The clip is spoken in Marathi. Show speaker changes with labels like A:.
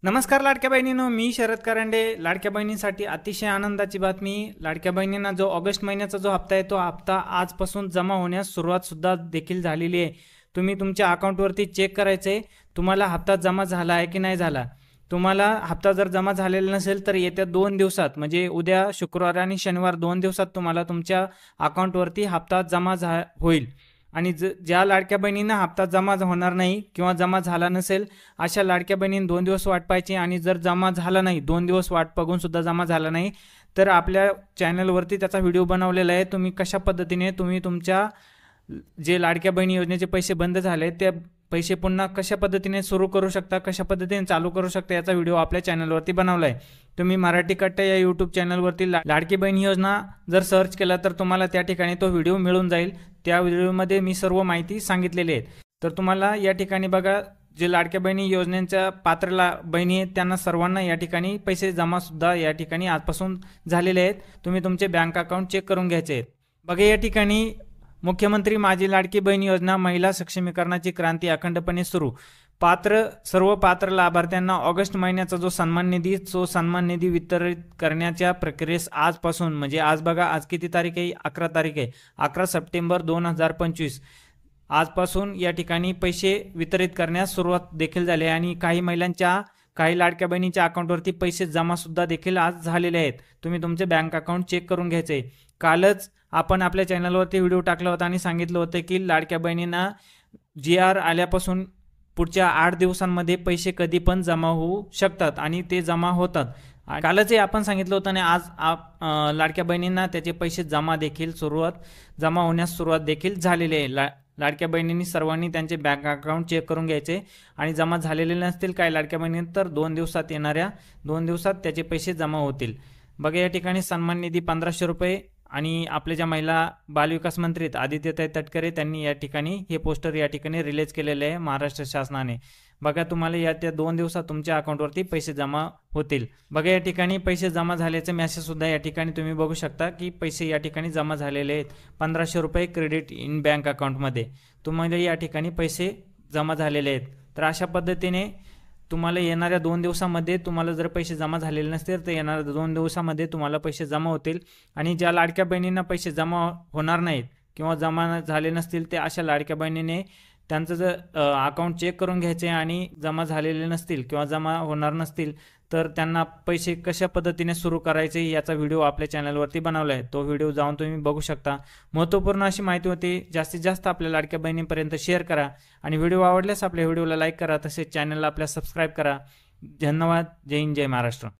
A: नमस्कार लाडक्या बहिणींनो, मी शरद करंडे. लाडक्या बहिणींसाठी अतिशय आनंदाची बातमी. लाडक्या बहिणींना जो ऑगस्ट महिन्याचा जो हप्ता आहे तो हप्ता आजपासून जमा होण्यास सुरुवात सुद्धा देखील झालेली आहे. तुम्ही तुमच्या अकाउंटवरती चेक करायचं आहे तुम्हाला हप्ता जमा झाला आहे की नाही झाला. तुम्हाला हप्ता जर जमा झालेला नसेल तर येत्या 2 दिवसात म्हणजे उद्या शुक्रवार आणि शनिवार 2 दिवसात तुम्हाला तुमच्या अकाउंटवरती हप्ता जमा होईल. आणि ज्या लाडक्या बहिणींना हप्ता जमा होणार नाही किंवा जमा झाला नसेल अशा लाडक्या बहिणींनी 2 दिवस वाट पाहायची. आणि जर जमा झाला नाही 2 दिवस वाट बघून सुद्धा जमा झाला नाही तर आपल्या चॅनलवरती त्याचा व्हिडिओ बनवलेला आहे. तुम्ही कशा पद्धतीने तुम्ही तुमच्या जे लाडक्या बहिणी योजनेचे पैसे बंद झाले ते पैसे पुन्हा कशा पद्धतीने सुरू करू शकता, कशा पद्धतीने चालू करू शकता याचा व्हिडिओ आपल्या चॅनलवरती बनवला आहे. तुम्ही मराठी कट्टा या यूट्यूब चॅनलवरती लाडकी बहीण योजना जर सर्च केला तर तुम्हाला त्या ठिकाणी तो व्हिडिओ मिळून जाईल. त्या व्हिडिओमध्ये मी सर्व माहिती सांगितलेली आहे. तर तुम्हाला या ठिकाणी बघा, जे लाडक्या बहिणी योजनेच्या पात्र बहिणी आहेत त्यांना सर्वांना या ठिकाणी पैसे जमा सुद्धा या ठिकाणी आजपासून झालेले आहेत. तुम्ही तुमचे बँक अकाउंट चेक करून घ्यायचे आहेत. बघा या ठिकाणी मुख्यमंत्री माझी लाडकी बहीण योजना महिला सक्षमीकरणाची क्रांती अखंडपणे सुरू. सर्व पात्र लाभार्थ्यांना ऑगस्ट महिन्याचा जो सन्मान निधी वितरित करण्याच्या प्रक्रियेस आजपासून म्हणजे आज बघा, आज किती तारीख आहे? 11 तारीख आहे. 11 सप्टेंबर 2025 आजपासून या ठिकाणी पैसे वितरित करण्यास सुरुवात देखील झाली आहे. आणि काही लाडक्या बहिणीच्या अकाउंटवरती पैसे जमा सुद्धा देखील आज झालेले आहेत. तुम्ही तुमचे बँक अकाउंट चेक करून घ्यायचे. कालच आपण आपल्या चॅनलवरती व्हिडिओ टाकला होता आणि सांगितलं होतं की लाडक्या बहिणींना GR आल्यापासून पुढच्या 8 दिवसांमध्ये पैसे कधी पण जमा होऊ शकतात आणि ते जमा होतात. कालच आपण सांगितलं होतं आणि आज लाडक्या बहिणींना त्याचे पैसे जमा होण्यास सुरुवात देखील झालेली आहे. लाडक्या बहिणींनी सर्वांनी त्यांचे बँक अकाउंट चेक करून घ्यायचे. आणि जमा झालेले नसतील काही लाडक्या बहिणींना तर 2 दिवसात त्याचे पैसे जमा होतील. बघा या ठिकाणी सन्मान निधी 1500 रुपये. आणि आपले ज्या महिला बालविकास मंत्री आदित्यताई तटकरे त्यांनी या ठिकाणी हे पोस्टर या ठिकाणी रिलीज केलेले आहे महाराष्ट्र शासनाने. बघा तुम्हाला या 2 दिवसात तुमच्या अकाउंटवरती पैसे जमा होतील. बघा या ठिकाणी पैसे जमा झाल्याचे मेसेज सुद्धा या ठिकाणी तुम्ही बघू शकता की पैसे या ठिकाणी जमा झालेले आहेत. 1500 रुपये क्रेडिट इन बँक अकाउंटमध्ये तुम्हाला या ठिकाणी पैसे जमा झालेले आहेत. तर अशा पद्धतीने तुम्हाला येणाऱ्या 2 दिवसामध्ये तुम्हाला जर पैसे जमा झालेले नसतील तर येणाऱ्या 2 दिवसामध्ये तुम्हाला पैसे जमा होतील. आणि ज्या लाडक्या बहिणींना पैसे जमा होणार नाहीत किंवा जमा झाले नसतील ते अशा लाडक्या बहिणीने त्यांचं जर अकाउंट चेक करून घ्यायचे. आणि जमा झालेले नसतील किंवा जमा होणार नसतील तर त्यांना पैसे कशा पद्धतीने सुरू करायचे याचा व्हिडिओ आपल्या चॅनलवरती बनवला आहे. तो व्हिडिओ जाऊन तुम्ही बघू शकता. महत्त्वपूर्ण अशी माहिती होती. जास्तीत जास्त आपल्या लाडक्या बहिणींपर्यंत शेअर करा. आणि व्हिडिओ आवडल्यास आपल्या व्हिडिओला लाईक करा. तसेच चॅनलला आपल्या सबस्क्राईब करा. धन्यवाद. जय हिंद, जय महाराष्ट्र.